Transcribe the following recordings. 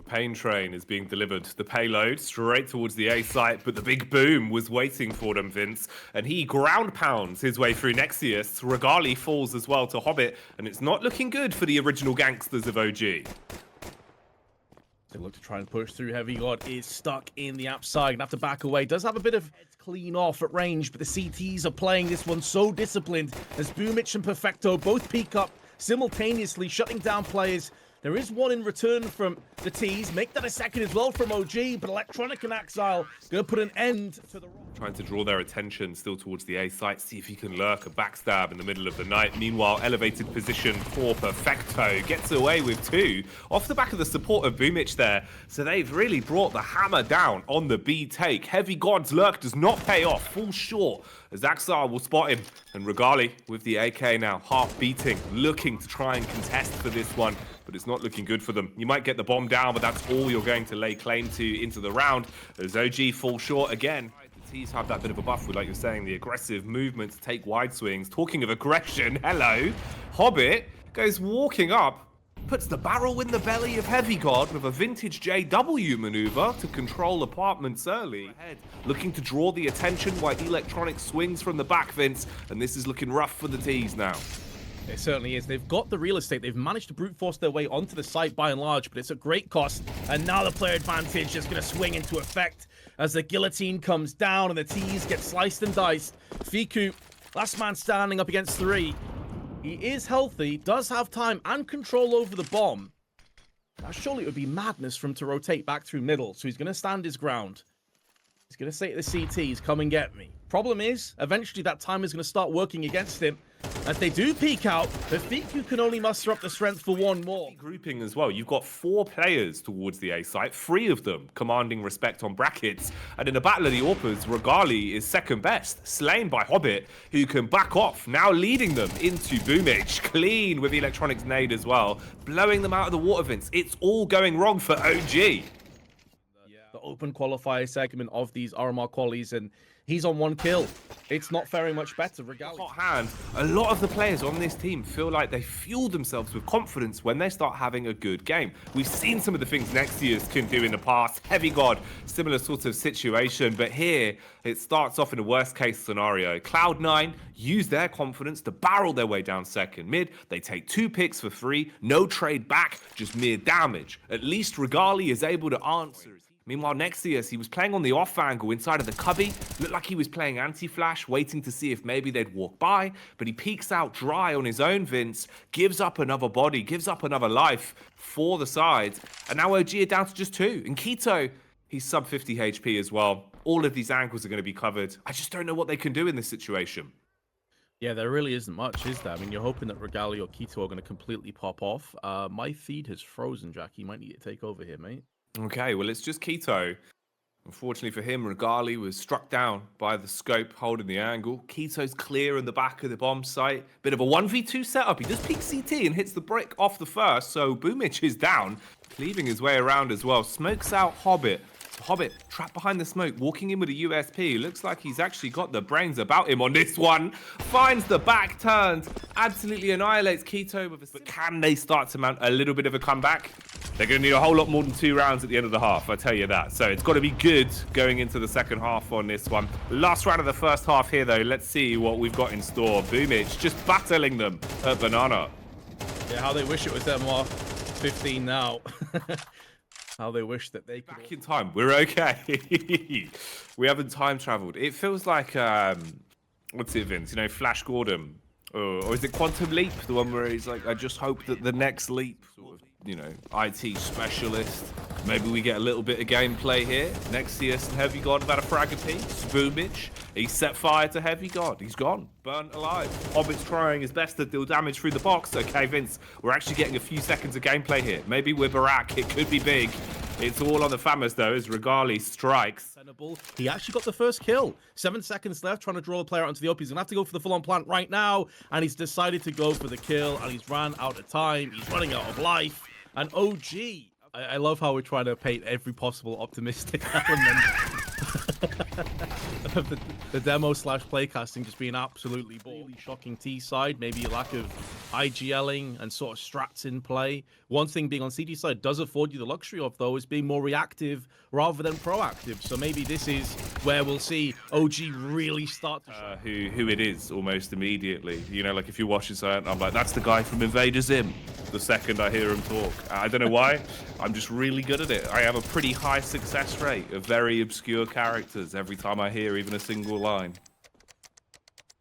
pain train is being delivered. The payload straight towards the A site, but the big boom was waiting for them, Vince. And he ground pounds his way through Nexius. Regali falls as well to Hobbit, and it's not looking good for the original gangsters of OG. They look to try and push through. Heavy God is stuck in the app side. Gonna have to back away. Does have a bit of clean off at range, but the CTs are playing this one so disciplined as Boomich and Perfecto both peek up simultaneously, shutting down players. There is one in return from the T's. Make that a second as well from OG, but Electronic and Axile going to put an end to the... Trying to draw their attention still towards the A site, see if he can lurk a backstab in the middle of the night. Meanwhile, elevated position for Perfecto. Gets away with two off the back of the support of Boomich there. So they've really brought the hammer down on the B take. Heavy God's lurk does not pay off. Falls short as Axile will spot him. And Regali with the AK now, half beating, looking to try and contest for this one. But it's not looking good for them. You might get the bomb down, but that's all you're going to lay claim to into the round as OG falls short again. The T's have that bit of a buff with, like you're saying, the aggressive movement to take wide swings. Talking of aggression, hello. Hobbit goes walking up, puts the barrel in the belly of Heavy God with a vintage JW maneuver to control apartments early. Looking to draw the attention while Electronic swings from the back, Vince, and this is looking rough for the T's now. It certainly is. They've got the real estate. They've managed to brute force their way onto the site by and large, but it's a great cost. And now the player advantage is going to swing into effect as the guillotine comes down and the T's get sliced and diced. Fiku, last man standing up against three. He is healthy, does have time and control over the bomb. Now, surely it would be madness for him to rotate back through middle, so he's going to stand his ground. He's going to say to the CTs, come and get me. Problem is, eventually that time is going to start working against him. As they do peek out, but Fiku can only muster up the strength for one more. Grouping as well. You've got 4 players towards the A site, 3 of them commanding respect on brackets. And in the Battle of the Orpas, Regali is second best, slain by Hobbit, who can back off, now leading them into Boomich. Clean with Electronic's nade as well, blowing them out of the water, Vince. It's all going wrong for OG. The open qualifier segment of these RMR qualies, and he's on 1 kill. It's not faring much better. Regali. Hot hand. A lot of the players on this team feel like they fuel themselves with confidence when they start having a good game. We've seen some of the things Nexius can do in the past. Heavy God, similar sort of situation, but here it starts off in a worst case scenario. Could9 use their confidence to barrel their way down second mid. They take 2 picks for free, no trade back, just mere damage. At least Regali is able to answer. Meanwhile, Nexius, he was playing on the off angle inside of the cubby. Looked like he was playing anti-flash, waiting to see if maybe they'd walk by. But he peeks out dry on his own, Vince. Gives up another body, gives up another life for the side. And now OG are down to just 2. And Keto, he's sub 50 HP as well. All of these angles are going to be covered. I just don't know what they can do in this situation. Yeah, there really isn't much, is there? I mean, you're hoping that Regali or Keto are going to completely pop off. My feed has frozen, Jack. You might need to take over here, mate. Okay, well, it's just Keto. Unfortunately for him, Regali was struck down by the scope holding the angle. Keto's clear in the back of the bomb site. Bit of a 1v2 setup. He does peek CT and hits the brick off the first, so Boomich is down, cleaving his way around as well. Smokes out Hobbit. Hobbit trapped behind the smoke, walking in with a USP. Looks like he's actually got the brains about him on this one. Finds the back turns, absolutely annihilates Keto. But can they start to mount a little bit of a comeback? They're going to need a whole lot more than 2 rounds at the end of the half, I tell you that. So it's got to be good going into the second half on this one. Last round of the first half here, though. Let's see what we've got in store. Boomich just battling them at Banana. Yeah, how they wish it was MR 15 now. How they wish that they could... Back in time. We're okay. We haven't time traveled. It feels like, what's it, Vince? You know, Flash Gordon. Or is it Quantum Leap? The one where he's like, I just hope that the next leap, sort of, you know, IT specialist. Maybe we get a little bit of gameplay here. Nexius and Heavy God about a frag apiece. Boomich, he set fire to Heavy God. He's gone. Burnt alive. Hobbit's trying his best to deal damage through the box. Okay, Vince, we're actually getting a few seconds of gameplay here. Maybe we're Barak. It could be big. It's all on the Famous, though, as Regali strikes. He actually got the first kill. 7 seconds left, trying to draw the player out into the open. He's going to have to go for the full-on plant right now, and he's decided to go for the kill, and he's ran out of time. He's running out of life. And OG, I love how we're trying to paint every possible optimistic element. the demo slash playcasting just being absolutely really shocking T side. Maybe a lack of IGLing and sort of strats in play. One thing being on CG side does afford you the luxury of, though, is being more reactive rather than proactive. So maybe this is where we'll see OG really start to who it is almost immediately. You know, like if you watch it, I'm like, that's the guy from Invader Zim. The second I hear him talk, I don't know why. I'm just really good at it. I have a pretty high success rate of very obscure characters every time I hear even a single line.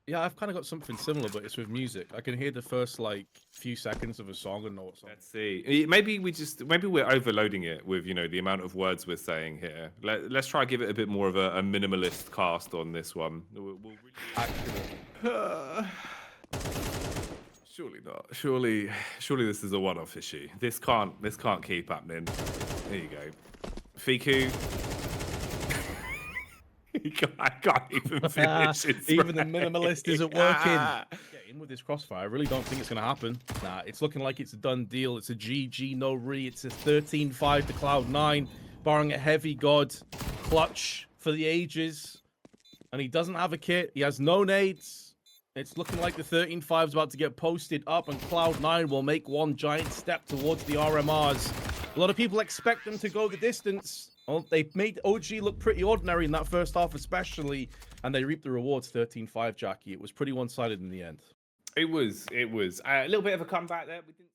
Yeah, I've kind of got something similar, but it's with music. I can hear the first like few seconds of a song and know what song. Let's see. Maybe we're overloading it with, you know, the amount of words we're saying here. Let's try and give it a bit more of a minimalist cast on this one. Surely not. Surely this is a one-off issue. This can't keep happening. There you go. Fiku. I can't even finish it. Even the minimalist isn't working. Get in with this crossfire. I really don't think it's going to happen. Nah, it's looking like it's a done deal. It's a GG, no re. It's a 13-5 to Cloud9, barring a heavy god clutch for the ages. And he doesn't have a kit. He has no nades. It's looking like the 13-5 is about to get posted up, and Cloud9 will make one giant step towards the RMRs. A lot of people expect them to go the distance. Well, they made OG look pretty ordinary in that first half especially, and they reaped the rewards 13-5, Jackie. It was pretty one-sided in the end. It was. A little bit of a comeback there. We didn't